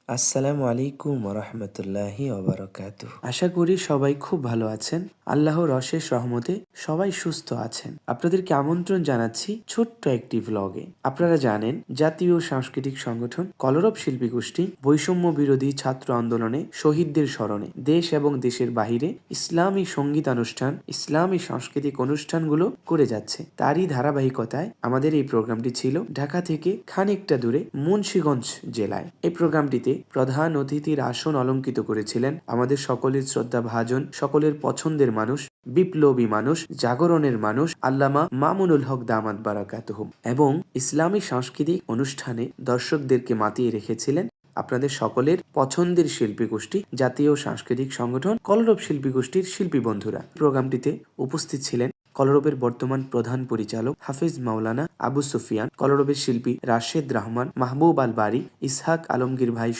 আসসালামু আলাইকুম রহমতুল্লাহি ওবারাকাতুহ। আশা করি সবাই খুব ভালো আছেন। আল্লাহর অশেষ রহমতে সবাই সুস্থ আছেন। আপনাদেরকে আমন্ত্রণ জানাচ্ছি ছোট্ট একটি ভ্লগে। আপনারা জানেন জাতীয় সাংস্কৃতিক সংগঠন কলরব শিল্পী গোষ্ঠী বৈষম্য বিরোধী ছাত্র আন্দোলনে শহীদদের স্মরণে দেশ এবং দেশের বাহিরে ইসলামী সঙ্গীতানুষ্ঠান, ইসলামী সাংস্কৃতিক অনুষ্ঠানগুলো করে যাচ্ছে। তারই ধারাবাহিকতায় আমাদের এই প্রোগ্রামটি ছিল ঢাকা থেকে খানিকটা দূরে মুন্সিগঞ্জ জেলায়। এই প্রোগ্রামটিতে প্রধান অতিথির আসন অলঙ্কিত করেছিলেন আমাদের সকলের শ্রদ্ধাভাজন, সকলের পছন্দের মানুষ, বিপ্লবী মানুষ, জাগরণের মানুষ আল্লামা মামুনুল হক দামাত বারাকাতুহু, এবং ইসলামী সাংস্কৃতিক অনুষ্ঠানে দর্শকদেরকে মাতিয়ে রেখেছিলেন আপনাদের সকলের পছন্দের শিল্পী গোষ্ঠী জাতীয় সাংস্কৃতিক সংগঠন কলরব শিল্পী গোষ্ঠীর শিল্পী বন্ধুরা। প্রোগ্রামটিতে উপস্থিত ছিলেন কলরবের বর্তমান প্রধান পরিচালক হাফিজ মাওলানা আবু সুফিয়ান, কলরবের শিল্পী রাশেদ রহমান, মাহবুব আল বারি, ইসহাক আলমগীর ভাই